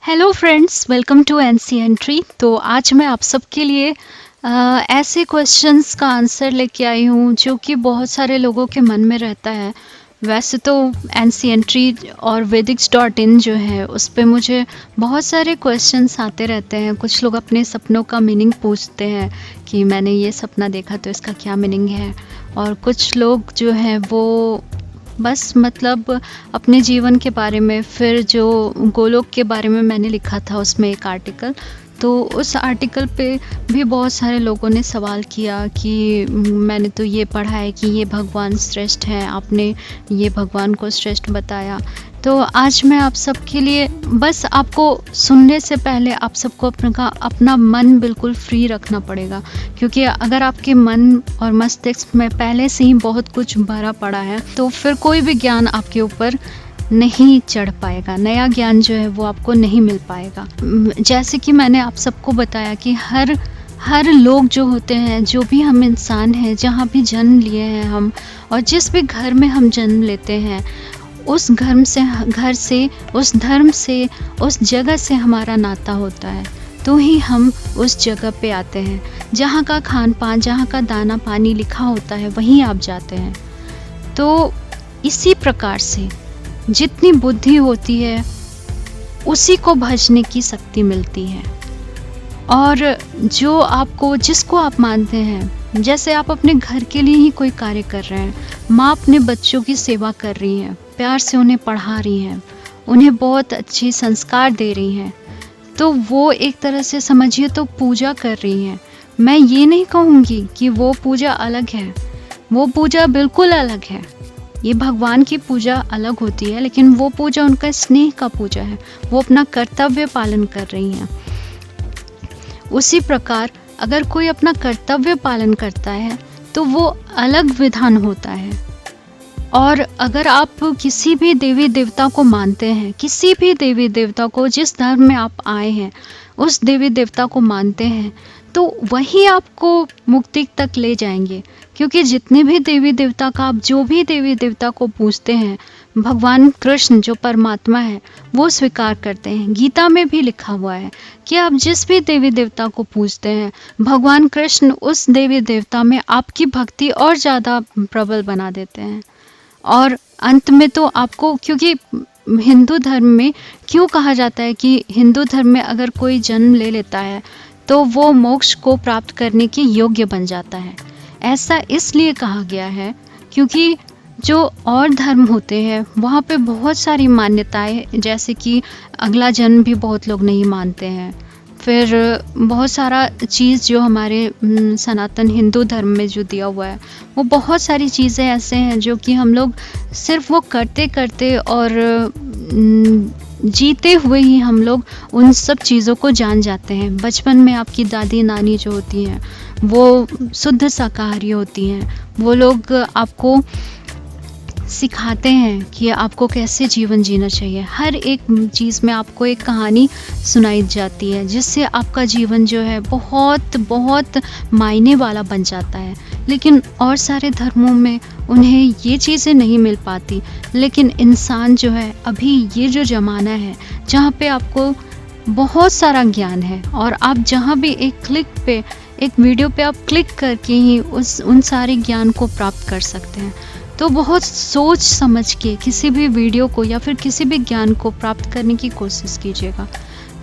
Hello friends, welcome to एनसीएंट्री। तो आज मैं आप सबके लिए ऐसे क्वेश्चंस का आंसर लेके आई हूँ जो कि बहुत सारे लोगों के मन में रहता है। वैसे तो एनसीएंट्री और वेदिक्स.in जो है उस पे मुझे बहुत सारे क्वेश्चंस आते रहते हैं। कुछ लोग अपने सपनों का मीनिंग पूछते हैं कि मैंने ये सपना देखा तो इसका क्या मीनिंग है, और कुछ लोग जो हैं वो बस मतलब अपने जीवन के बारे में, फिर जो गोलोक के बारे में मैंने लिखा था उसमें एक आर्टिकल, तो उस आर्टिकल पे भी बहुत सारे लोगों ने सवाल किया कि मैंने तो ये पढ़ा है कि ये भगवान श्रेष्ठ हैं, आपने ये भगवान को श्रेष्ठ बताया। तो आज मैं आप सबके लिए, बस आपको सुनने से पहले आप सबको अपना मन बिल्कुल फ्री रखना पड़ेगा, क्योंकि अगर आपके मन और मस्तिष्क में पहले से ही बहुत कुछ भरा पड़ा है तो फिर कोई भी ज्ञान आपके ऊपर नहीं चढ़ पाएगा, नया ज्ञान जो है वो आपको नहीं मिल पाएगा। जैसे कि मैंने आप सबको बताया कि हर लोग जो होते हैं, जो भी हम इंसान हैं, जहाँ भी जन्म लिए हैं हम, और जिस भी घर में हम जन्म लेते हैं, उस घर से, उस धर्म से, उस जगह से हमारा नाता होता है, तो ही हम उस जगह पे आते हैं। जहाँ का खान पान, जहाँ का दाना पानी लिखा होता है वहीं आप जाते हैं। तो इसी प्रकार से जितनी बुद्धि होती है उसी को भजने की शक्ति मिलती है। और जिसको आप मानते हैं, जैसे आप अपने घर के लिए ही कोई कार्य कर रहे हैं, माँ अपने बच्चों की सेवा कर रही है, प्यार से उन्हें पढ़ा रही हैं, उन्हें बहुत अच्छे संस्कार दे रही हैं, तो वो एक तरह से समझिए तो पूजा कर रही हैं। मैं ये नहीं कहूँगी कि वो पूजा अलग है, वो पूजा बिल्कुल अलग है। ये भगवान की पूजा अलग होती है, लेकिन वो पूजा उनका स्नेह का पूजा है, वो अपना कर्तव्य पालन कर रही हैं। उसी प्रकार अगर कोई अपना कर्तव्य पालन करता है तो वो अलग विधान होता है। और अगर आप किसी भी देवी देवता को मानते हैं, किसी भी देवी देवता को, जिस धर्म में आप आए हैं उस देवी देवता को मानते हैं, तो वही आपको मुक्ति तक ले जाएंगे। क्योंकि जितने भी देवी देवता का, आप जो भी देवी देवता को पूजते हैं, भगवान कृष्ण जो परमात्मा है वो स्वीकार करते हैं। गीता में भी लिखा हुआ है कि आप जिस भी देवी देवता को पूजते हैं, भगवान कृष्ण उस देवी देवता में आपकी भक्ति और ज़्यादा प्रबल बना देते हैं। और अंत में तो आपको, क्योंकि हिंदू धर्म में क्यों कहा जाता है कि हिंदू धर्म में अगर कोई जन्म ले लेता है तो वो मोक्ष को प्राप्त करने के योग्य बन जाता है। ऐसा इसलिए कहा गया है क्योंकि जो और धर्म होते हैं वहाँ पे बहुत सारी मान्यताएं, जैसे कि अगला जन्म भी बहुत लोग नहीं मानते हैं। फिर बहुत सारा चीज़ जो हमारे सनातन हिंदू धर्म में जो दिया हुआ है, वो बहुत सारी चीज़ें ऐसे हैं जो कि हम लोग सिर्फ वो करते करते और जीते हुए ही हम लोग उन सब चीज़ों को जान जाते हैं। बचपन में आपकी दादी नानी जो होती हैं वो शुद्ध शाकाहारी होती हैं, वो लोग आपको सिखाते हैं कि आपको कैसे जीवन जीना चाहिए। हर एक चीज़ में आपको एक कहानी सुनाई जाती है, जिससे आपका जीवन जो है बहुत बहुत मायने वाला बन जाता है। लेकिन और सारे धर्मों में उन्हें ये चीज़ें नहीं मिल पाती। लेकिन इंसान जो है, अभी ये जो ज़माना है जहाँ पे आपको बहुत सारा ज्ञान है, और आप जहाँ भी एक वीडियो पे आप क्लिक करके ही उन सारे ज्ञान को प्राप्त कर सकते हैं। तो बहुत सोच समझ के किसी भी वीडियो को या फिर किसी भी ज्ञान को प्राप्त करने की कोशिश कीजिएगा,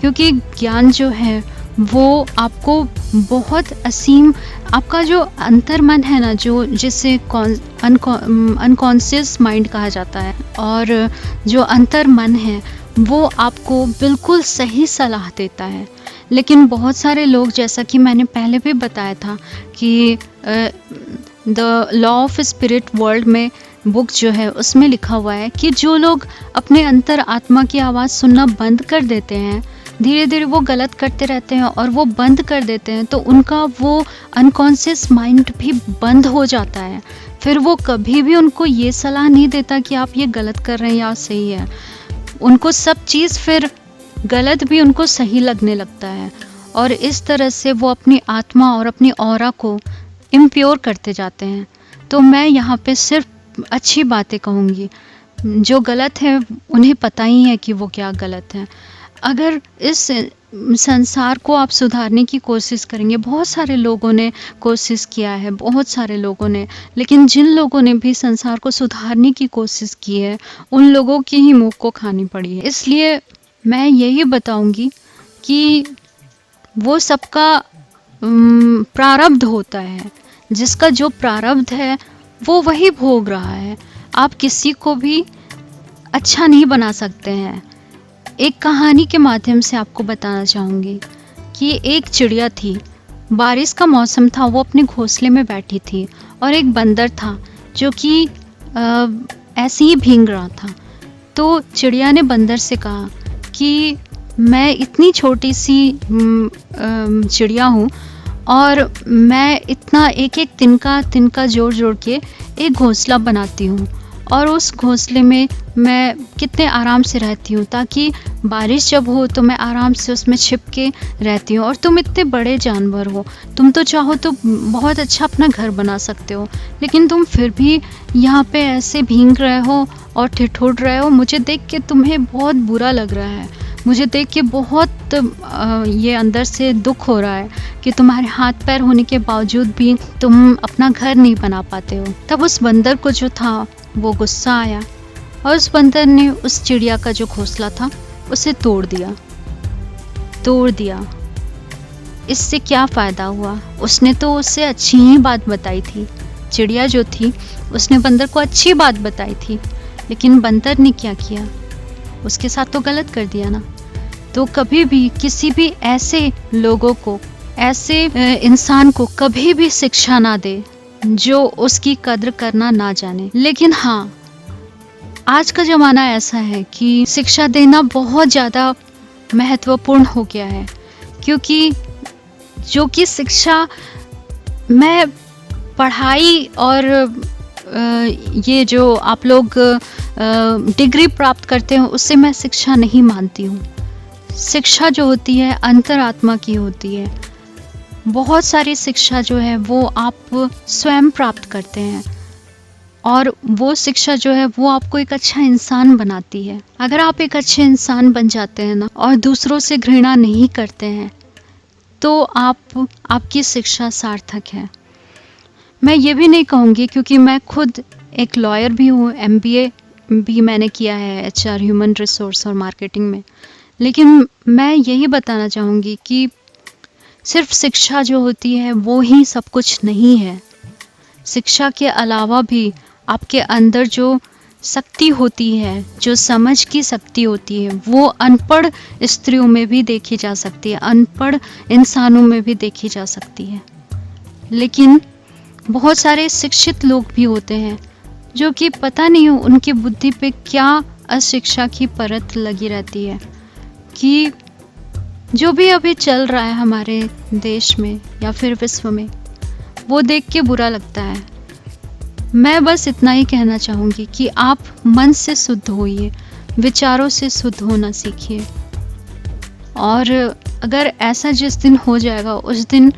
क्योंकि ज्ञान जो है वो आपको बहुत असीम, आपका जो अंतर्मन है ना, जिसे अनकॉन्शियस माइंड कहा जाता है, और जो अंतर्मन है वो आपको बिल्कुल सही सलाह देता है। लेकिन बहुत सारे लोग, जैसा कि मैंने पहले भी बताया था कि the law of spirit world में बुक जो है उसमें लिखा हुआ है कि जो लोग अपने अंतर आत्मा की आवाज़ सुनना बंद कर देते हैं, धीरे धीरे वो गलत करते रहते हैं और वो बंद कर देते हैं, तो उनका वो अनकॉन्शियस माइंड भी बंद हो जाता है। फिर वो कभी भी उनको ये सलाह नहीं देता कि आप ये गलत कर रहे हैं या सही है। उनको सब चीज़ फिर गलत भी उनको सही लगने लगता है, और इस तरह से वो अपनी आत्मा और अपनी ऑरा को इम्प्योर करते जाते हैं। तो मैं यहाँ पे सिर्फ अच्छी बातें कहूँगी, जो गलत है उन्हें पता ही है कि वो क्या गलत है। अगर इस संसार को आप सुधारने की कोशिश करेंगे, बहुत सारे लोगों ने कोशिश किया है, बहुत सारे लोगों ने, लेकिन जिन लोगों ने भी संसार को सुधारने की कोशिश की है उन लोगों की ही मुंह को खानी पड़ी है। इसलिए मैं यही बताऊंगी कि वो सबका प्रारब्ध होता है, जिसका जो प्रारब्ध है वो वही भोग रहा है। आप किसी को भी अच्छा नहीं बना सकते हैं। एक कहानी के माध्यम से आपको बताना चाहूँगी कि एक चिड़िया थी, बारिश का मौसम था, वो अपने घोंसले में बैठी थी और एक बंदर था जो कि ऐसे ही भीग रहा था। तो चिड़िया ने बंदर से कहा कि मैं इतनी छोटी सी चिड़िया हूँ और मैं इतना एक एक तिनका जोड़ जोड़ के एक घोंसला बनाती हूँ और उस घोंसले में मैं कितने आराम से रहती हूँ, ताकि बारिश जब हो तो मैं आराम से उसमें छिप के रहती हूँ। और तुम इतने बड़े जानवर हो, तुम तो चाहो तो बहुत अच्छा अपना घर बना सकते हो, लेकिन तुम फिर भी यहाँ पे ऐसे भीग रहे हो और ठिठुर रहे हो। मुझे देख के तुम्हें बहुत बुरा लग रहा है, मुझे देख के बहुत ये अंदर से दुख हो रहा है कि तुम्हारे हाथ पैर होने के बावजूद भी तुम अपना घर नहीं बना पाते हो। तब उस बंदर को जो था वो गुस्सा आया और उस बंदर ने उस चिड़िया का जो घोंसला था उसे तोड़ दिया। इससे क्या फ़ायदा हुआ? उसने तो उससे अच्छी ही बात बताई थी। चिड़िया जो थी उसने बंदर को अच्छी बात बताई थी, लेकिन बंदर ने क्या किया? उसके साथ तो गलत कर दिया ना। तो कभी भी किसी भी ऐसे लोगों को, ऐसे इंसान को कभी भी शिक्षा ना दे जो उसकी कद्र करना ना जाने। लेकिन हाँ, आज का ज़माना ऐसा है कि शिक्षा देना बहुत ज़्यादा महत्वपूर्ण हो गया है, क्योंकि जो कि शिक्षा, मैं पढ़ाई और ये जो आप लोग डिग्री प्राप्त करते हो उससे मैं शिक्षा नहीं मानती हूँ। शिक्षा जो होती है अंतरात्मा की होती है। बहुत सारी शिक्षा जो है वो आप स्वयं प्राप्त करते हैं और वो शिक्षा जो है वो आपको एक अच्छा इंसान बनाती है। अगर आप एक अच्छे इंसान बन जाते हैं ना और दूसरों से घृणा नहीं करते हैं तो आपकी शिक्षा सार्थक है। मैं ये भी नहीं कहूँगी, क्योंकि मैं खुद एक लॉयर भी हूँ, MBA भी मैंने किया है HR ह्यूमन रिसोर्स और मार्केटिंग में, लेकिन मैं यही बताना चाहूँगी कि सिर्फ शिक्षा जो होती है वो ही सब कुछ नहीं है। शिक्षा के अलावा भी आपके अंदर जो शक्ति होती है, जो समझ की शक्ति होती है, वो अनपढ़ स्त्रियों में भी देखी जा सकती है, अनपढ़ इंसानों में भी देखी जा सकती है। लेकिन बहुत सारे शिक्षित लोग भी होते हैं जो कि पता नहीं हो उनकी बुद्धि पे क्या अशिक्षा की परत लगी रहती है, कि जो भी अभी चल रहा है हमारे देश में या फिर विश्व में, वो देख के बुरा लगता है। मैं बस इतना ही कहना चाहूँगी कि आप मन से शुद्ध होइए, विचारों से शुद्ध होना सीखिए। और अगर ऐसा जिस दिन हो जाएगा, उस दिन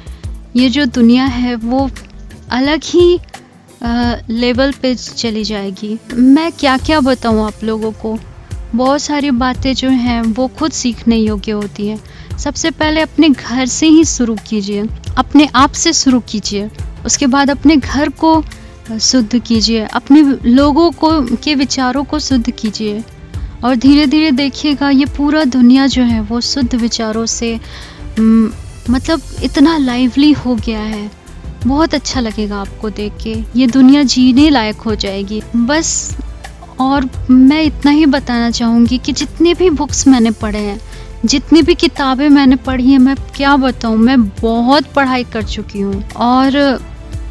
ये जो दुनिया है वो अलग ही लेवल पे चली जाएगी। मैं क्या क्या बताऊँ आप लोगों को, बहुत सारी बातें जो हैं वो खुद सीखने योग्य होती है। सबसे पहले अपने घर से ही शुरू कीजिए, अपने आप से शुरू कीजिए, उसके बाद अपने घर को शुद्ध कीजिए, अपने लोगों को के विचारों को शुद्ध कीजिए, और धीरे धीरे देखिएगा ये पूरा दुनिया जो है वो शुद्ध विचारों से मतलब इतना लाइवली हो गया है। बहुत अच्छा लगेगा आपको देख के, ये दुनिया जीने लायक हो जाएगी बस। और मैं इतना ही बताना चाहूँगी कि जितने भी बुक्स मैंने पढ़े हैं, जितनी भी किताबें मैंने पढ़ी हैं, मैं क्या बताऊँ, मैं बहुत पढ़ाई कर चुकी हूँ। और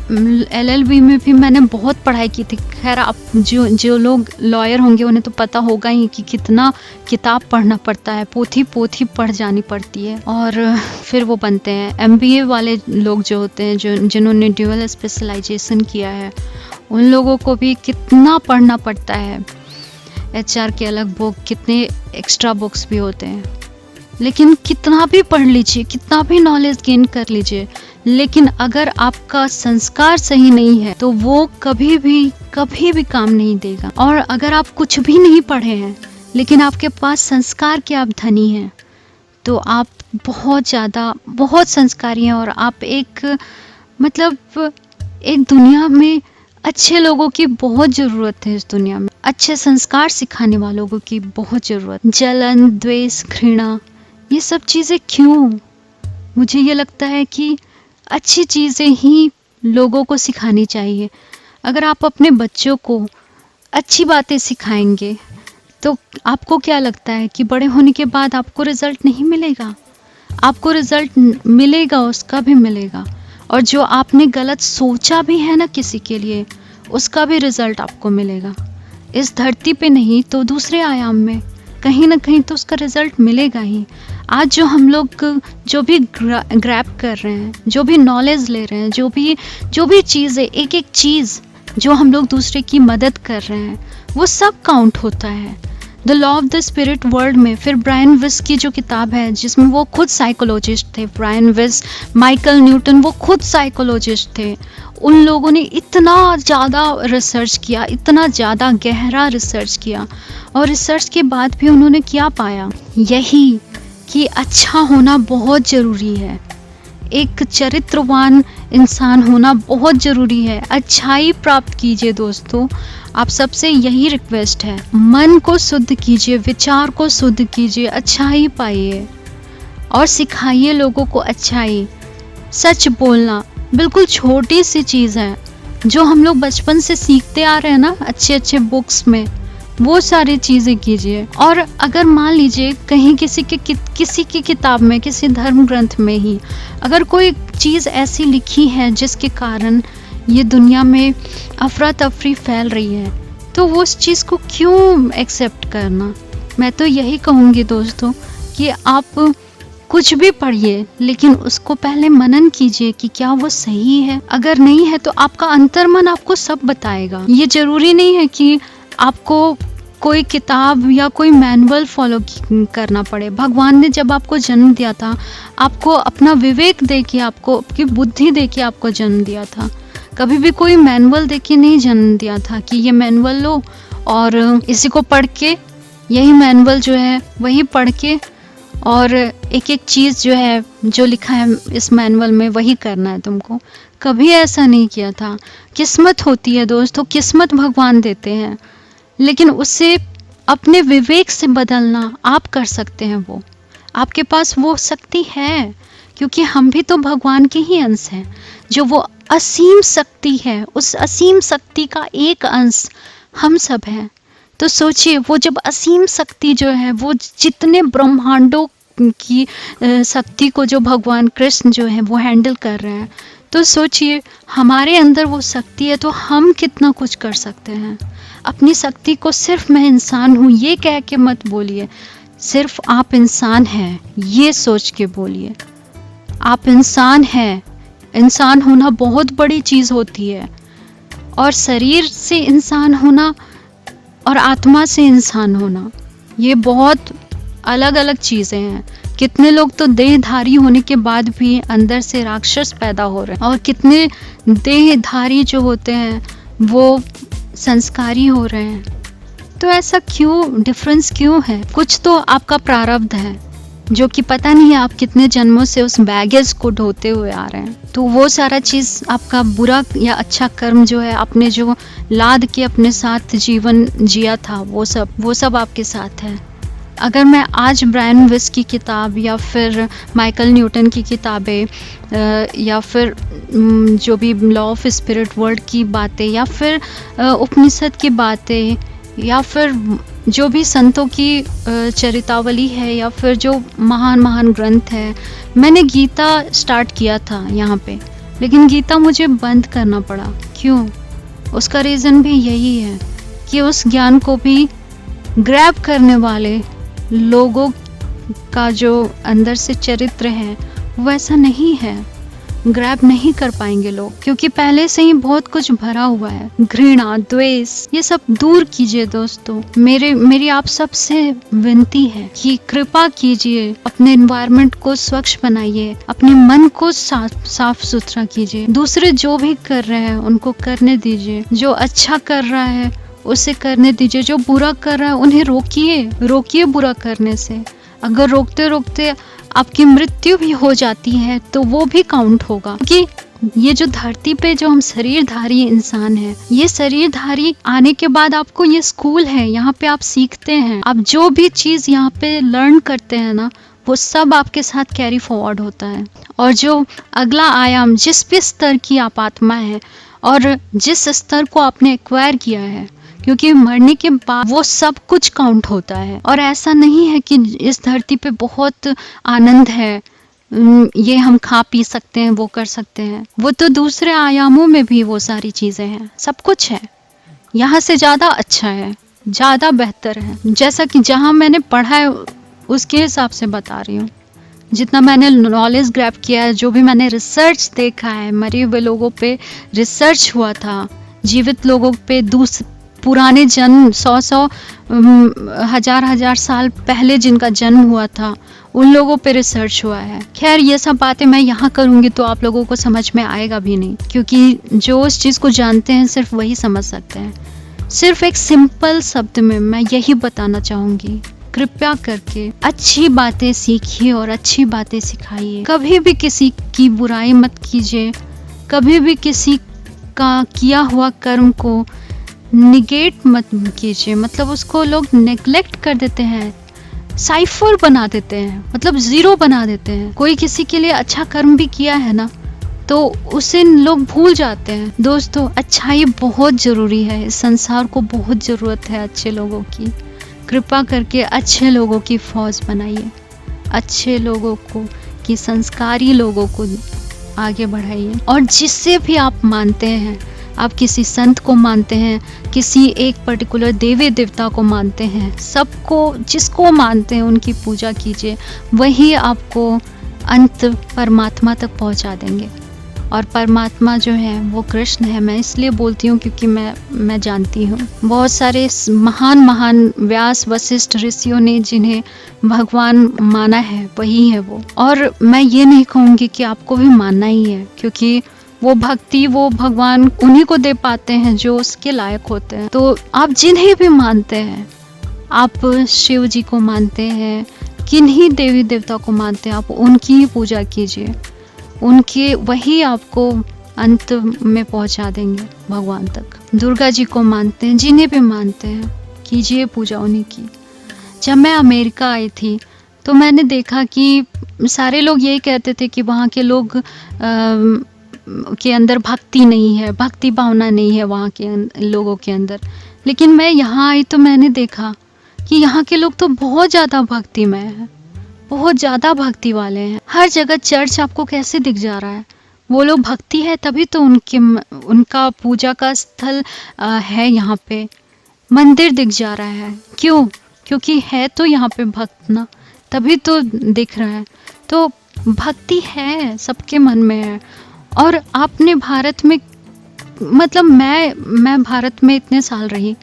LLB में भी मैंने बहुत पढ़ाई की थी। खैर, आप जो लोग लॉयर होंगे उन्हें तो पता होगा ही कि कितना किताब पढ़ना पड़ता है, पोथी पढ़ जानी पड़ती है और फिर वो बनते हैं। MBA वाले लोग जो होते हैं, जिन्होंने ड्यूअल स्पेशलाइजेशन किया है, उन लोगों को भी कितना पढ़ना पड़ता है। HR के अलग बुक, कितने एक्स्ट्रा बुक्स भी होते हैं। लेकिन कितना भी पढ़ लीजिए, कितना भी नॉलेज गेन कर लीजिए, लेकिन अगर आपका संस्कार सही नहीं है तो वो कभी भी काम नहीं देगा। और अगर आप कुछ भी नहीं पढ़े हैं लेकिन आपके पास संस्कार के आप धनी हैं, तो आप बहुत ज़्यादा बहुत संस्कारी हैं और आप एक मतलब एक दुनिया में अच्छे लोगों की बहुत ज़रूरत है। इस दुनिया में अच्छे संस्कार सिखाने वालों की बहुत ज़रूरत। जलन, द्वेष, घृणा, ये सब चीज़ें क्यों? मुझे ये लगता है कि अच्छी चीज़ें ही लोगों को सिखानी चाहिए। अगर आप अपने बच्चों को अच्छी बातें सिखाएंगे तो आपको क्या लगता है कि बड़े होने के बाद आपको रिजल्ट नहीं मिलेगा? आपको रिजल्ट मिलेगा, उसका भी मिलेगा। और जो आपने गलत सोचा भी है ना किसी के लिए, उसका भी रिजल्ट आपको मिलेगा। इस धरती पे नहीं तो दूसरे आयाम में कहीं ना कहीं तो उसका रिजल्ट मिलेगा ही। आज जो हम लोग जो भी ग्रैब कर रहे हैं, जो भी नॉलेज ले रहे हैं, जो भी चीज़ है, एक एक चीज़ जो हम लोग दूसरे की मदद कर रहे हैं, वो सब काउंट होता है। The law of the spirit world में फिर ब्रायन विस की जो किताब है, जिसमें वो खुद साइकोलॉजिस्ट थे, ब्रायन विस, माइकल न्यूटन, वो खुद साइकोलॉजिस्ट थे। उन लोगों ने इतना ज़्यादा रिसर्च किया, इतना ज़्यादा गहरा रिसर्च किया, और रिसर्च के बाद भी उन्होंने क्या पाया? यही कि अच्छा होना बहुत ज़रूरी है। एक चरित्रवान इंसान होना बहुत ज़रूरी है। अच्छाई प्राप्त कीजिए दोस्तों, आप सबसे यही रिक्वेस्ट है। मन को शुद्ध कीजिए, विचार को शुद्ध कीजिए, अच्छाई पाइए और सिखाइए लोगों को अच्छाई। सच बोलना बिल्कुल छोटी सी चीज़ है जो हम लोग बचपन से सीखते आ रहे हैं ना, अच्छे अच्छे बुक्स में, वो सारी चीज़ें कीजिए। और अगर मान लीजिए कहीं किसी की किताब में, किसी धर्म ग्रंथ में ही अगर कोई चीज़ ऐसी लिखी है जिसके कारण ये दुनिया में अफरा तफरी फैल रही है, तो वो उस चीज़ को क्यों एक्सेप्ट करना? मैं तो यही कहूँगी दोस्तों कि आप कुछ भी पढ़िए, लेकिन उसको पहले मनन कीजिए कि क्या वो सही है। अगर नहीं है तो आपका अंतर्मन आपको सब बताएगा। ये जरूरी नहीं है कि आपको कोई किताब या कोई मैनुअल फॉलो करना पड़े। भगवान ने जब आपको जन्म दिया था, आपको अपना विवेक दे के, आपको आपकी बुद्धि दे के आपको जन्म दिया था। कभी भी कोई मैनुअल दे के नहीं जन्म दिया था कि ये मैनुअल लो और इसी को पढ़ के, यही मैनुअल जो है वही पढ़ के और एक एक चीज़ जो है जो लिखा है इस मैनुअल में वही करना है तुमको। कभी ऐसा नहीं किया था। किस्मत होती है दोस्तों, किस्मत भगवान देते हैं, लेकिन उससे अपने विवेक से बदलना आप कर सकते हैं। वो आपके पास वो शक्ति है, क्योंकि हम भी तो भगवान के ही अंश हैं। जो वो असीम शक्ति है, उस असीम शक्ति का एक अंश हम सब हैं। तो सोचिए, वो जब असीम शक्ति जो है, वो जितने ब्रह्मांडों की शक्ति को जो भगवान कृष्ण जो है वो हैंडल कर रहे हैं, तो सोचिए हमारे अंदर वो शक्ति है तो हम कितना कुछ कर सकते हैं। अपनी शक्ति को सिर्फ मैं इंसान हूँ ये कह के मत बोलिए, सिर्फ आप इंसान हैं ये सोच के बोलिए। आप इंसान हैं, इंसान होना बहुत बड़ी चीज़ होती है, और शरीर से इंसान होना और आत्मा से इंसान होना ये बहुत अलग अलग चीज़ें हैं। कितने लोग तो देहधारी होने के बाद भी अंदर से राक्षस पैदा हो रहे हैं, और कितने देहधारी जो होते हैं वो संस्कारी हो रहे हैं। तो ऐसा क्यों, डिफरेंस क्यों है? कुछ तो आपका प्रारब्ध है जो कि पता नहीं आप कितने जन्मों से उस बैगेज को ढोते हुए आ रहे हैं। तो वो सारा चीज़ आपका बुरा या अच्छा कर्म जो है, आपने जो लाद के अपने साथ जीवन जिया था, वो सब आपके साथ है। अगर मैं आज ब्रायन विस की किताब या फिर माइकल न्यूटन की किताबें या फिर जो भी लॉ ऑफ स्पिरिट वर्ल्ड की बातें या फिर उपनिषद की बातें या फिर जो भी संतों की चरितावली है या फिर जो महान महान ग्रंथ है, मैंने गीता स्टार्ट किया था यहाँ पे, लेकिन गीता मुझे बंद करना पड़ा। क्यों? उसका रीज़न भी यही है कि उस ज्ञान को भी ग्रैब करने वाले लोगों का जो अंदर से चरित्र है वैसा नहीं है, ग्रैब नहीं कर पाएंगे लोग, क्योंकि पहले से ही बहुत कुछ भरा हुआ है। घृणा, द्वेष, ये सब दूर कीजिए दोस्तों। मेरी आप सबसे विनती है कि कृपा कीजिए, अपने एनवायरनमेंट को स्वच्छ बनाइए, अपने मन को साफ सुथरा कीजिए। दूसरे जो भी कर रहे हैं उनको करने दीजिए, जो अच्छा कर रहा है उसे करने दीजिए, जो बुरा कर रहा है उन्हें रोकिए बुरा करने से। अगर रोकते रोकते आपकी मृत्यु भी हो जाती है तो वो भी काउंट होगा, क्योंकि ये जो धरती पे जो हम शरीरधारी इंसान हैं, ये शरीरधारी आने के बाद आपको ये स्कूल है, यहाँ पे आप सीखते हैं, आप जो भी चीज यहाँ पे लर्न करते हैं ना, वो सब आपके साथ कैरी फॉरवर्ड होता है। और जो अगला आयाम, जिस भी स्तर की आप आत्मा है और जिस स्तर को आपने एक्वायर किया है, क्योंकि मरने के बाद वो सब कुछ काउंट होता है। और ऐसा नहीं है कि इस धरती पे बहुत आनंद है, ये हम खा पी सकते हैं, वो कर सकते हैं, वो तो दूसरे आयामों में भी वो सारी चीजें हैं, सब कुछ है, यहाँ से ज्यादा अच्छा है, ज्यादा बेहतर है। जैसा कि जहाँ मैंने पढ़ा है उसके हिसाब से बता रही हूँ, जितना मैंने नॉलेज ग्रैब किया है, जो भी मैंने रिसर्च देखा है, मरे हुए लोगों पे रिसर्च हुआ था, जीवित लोगों पे पुराने जन्म 100 हजार साल पहले जिनका जन्म हुआ था, उन लोगों पे रिसर्च हुआ है। खैर ये सब बातें मैं यहाँ करूँगी तो आप लोगों को समझ में आएगा भी नहीं, क्योंकि जो उस चीज़ को जानते हैं सिर्फ वही समझ सकते हैं। सिर्फ एक सिंपल शब्द में मैं यही बताना चाहूँगी, कृपया करके अच्छी बातें सीखिए और अच्छी बातें सिखाइए। कभी भी किसी की बुराई मत कीजिए, कभी भी किसी का किया हुआ कर्म को निगेट मत कीजिए, मतलब उसको लोग नेग्लेक्ट कर देते हैं, साइफर बना देते हैं, मतलब जीरो बना देते हैं। कोई किसी के लिए अच्छा कर्म भी किया है ना तो उसे लोग भूल जाते हैं। दोस्तों, अच्छाई बहुत ज़रूरी है, इस संसार को बहुत ज़रूरत है अच्छे लोगों की। कृपा करके अच्छे लोगों की फौज बनाइए, अच्छे लोगों को कि संस्कारी लोगों को आगे बढ़ाइए। और जिससे भी आप मानते हैं, आप किसी संत को मानते हैं, किसी एक पर्टिकुलर देवी देवता को मानते हैं, सबको जिसको मानते हैं उनकी पूजा कीजिए, वही आपको अंत परमात्मा तक पहुंचा देंगे। और परमात्मा जो है वो कृष्ण है। मैं इसलिए बोलती हूँ क्योंकि मैं जानती हूँ बहुत सारे महान व्यास वशिष्ठ ऋषियों ने जिन्हें भगवान माना है वही है वो। और मैं ये नहीं कहूँगी कि आपको भी मानना ही है, क्योंकि वो भक्ति वो भगवान उन्हीं को दे पाते हैं जो उसके लायक होते हैं। तो आप जिन्हें भी मानते हैं, आप शिव जी को मानते हैं, किन्हीं देवी देवता को मानते हैं, आप उनकी ही पूजा कीजिए, उनके वही आपको अंत में पहुंचा देंगे भगवान तक। दुर्गा जी को मानते हैं, जिन्हें भी मानते हैं, कीजिए पूजा उन्हीं की। जब मैं अमेरिका आई थी तो मैंने देखा कि सारे लोग यही कहते थे कि वहाँ के लोग के अंदर भक्ति नहीं है, भक्ति भावना नहीं है वहाँ के लोगों के अंदर। लेकिन मैं यहाँ आई तो मैंने देखा कि यहाँ के लोग तो बहुत ज़्यादा भक्तिमय हैं, बहुत ज़्यादा भक्ति वाले हैं। हर जगह चर्च आपको कैसे दिख जा रहा है, वो लोग भक्ति है तभी तो उनका पूजा का स्थल है, यहाँ पे मंदिर दिख जा रहा है। क्यों? क्योंकि है तो यहाँ पे भक्त ना, तभी तो दिख रहा है। तो भक्ति है, सबके मन में है। और आपने भारत में, मतलब मैं भारत में इतने साल रही,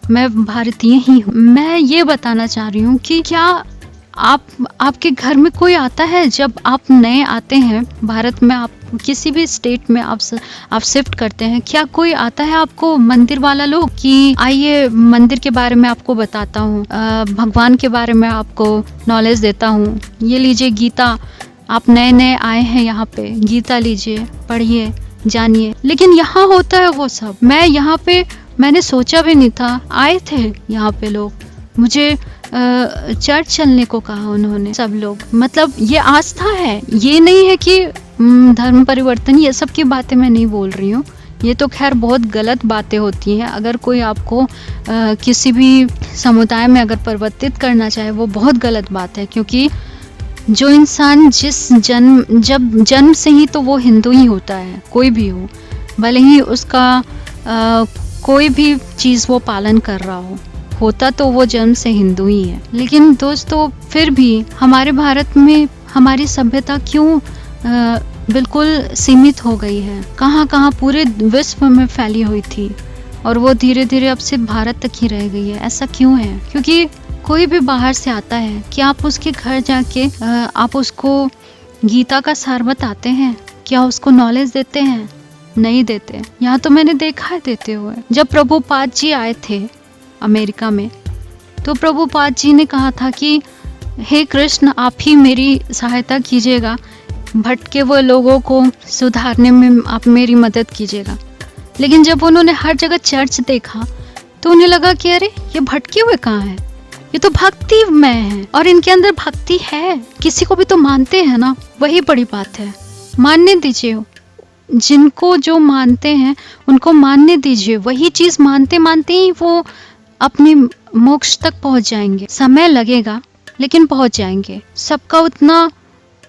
मैं भारतीय ही हूँ। मैं ये बताना चाह रही हूँ कि क्या आपके घर में कोई आता है जब आप नए आते हैं भारत में, आप किसी भी स्टेट में आप शिफ्ट करते हैं, क्या कोई आता है आपको मंदिर वाला लोग कि आइए मंदिर के बारे में आपको बताता हूँ, भगवान के बारे में आपको नॉलेज देता हूँ, ये लीजिए गीता, आप नए नए आए हैं यहाँ पे, गीता लीजिए, पढ़िए, जानिए। लेकिन यहाँ होता है वो सब। मैं यहाँ पे मैंने सोचा भी नहीं था, आए थे यहाँ पे लोग, मुझे चर्च चलने को कहा उन्होंने, सब लोग। मतलब ये आस्था है, ये नहीं है कि धर्म परिवर्तन, ये सब की बातें मैं नहीं बोल रही हूँ, ये तो खैर बहुत गलत बातें होती हैं। अगर कोई आपको किसी भी समुदाय में अगर परिवर्तित करना चाहे वो बहुत गलत बात है, क्योंकि जो इंसान जब जन्म से ही तो वो हिंदू ही होता है, कोई भी हो, भले ही उसका कोई भी चीज़ वो पालन कर रहा होता तो वो जन्म से हिंदू ही है। लेकिन दोस्तों फिर भी हमारे भारत में हमारी सभ्यता क्यों बिल्कुल सीमित हो गई है, कहाँ कहाँ पूरे विश्व में फैली हुई थी और वो धीरे धीरे अब सिर्फ भारत तक ही रह गई है। ऐसा क्यों है? क्योंकि कोई भी बाहर से आता है, क्या आप उसके घर जाके आप उसको गीता का सार बताते हैं? क्या उसको नॉलेज देते हैं? नहीं देते। यहाँ तो मैंने देखा है देते हुए। जब प्रभुपाद जी आए थे अमेरिका में, तो प्रभुपाद जी ने कहा था कि हे कृष्ण, आप ही मेरी सहायता कीजिएगा, भटके हुए लोगों को सुधारने में आप मेरी मदद कीजिएगा। लेकिन जब उन्होंने हर जगह चर्च देखा तो उन्हें लगा कि अरे ये भटके हुए कहाँ हैं, ये तो भक्तिमय है और इनके अंदर भक्ति है, किसी को भी तो मानते हैं ना, वही बड़ी बात है। मानने दीजिए, जिनको जो मानते हैं उनको मानने दीजिए, वही चीज मानते मानते ही वो अपनी मोक्ष तक पहुंच जाएंगे। समय लगेगा लेकिन पहुंच जाएंगे। सबका उतना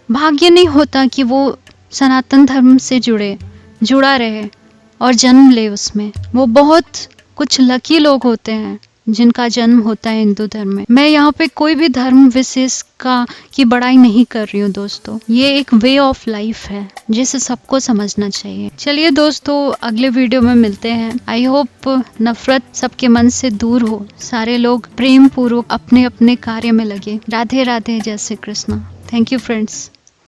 भाग्य नहीं होता कि वो सनातन धर्म से जुड़ा रहे और जन्म ले उसमें। वो बहुत कुछ लकी लोग होते हैं जिनका जन्म होता है हिंदू धर्म में। मैं यहाँ पे कोई भी धर्म विशेष की बड़ाई नहीं कर रही हूँ दोस्तों, ये एक वे ऑफ लाइफ है जिसे सबको समझना चाहिए। चलिए दोस्तों, अगले वीडियो में मिलते हैं। आई होप नफरत सबके मन से दूर हो, सारे लोग प्रेम पूर्वक अपने अपने कार्य में लगे। राधे राधे, जय Shri Krishna. Thank you friends.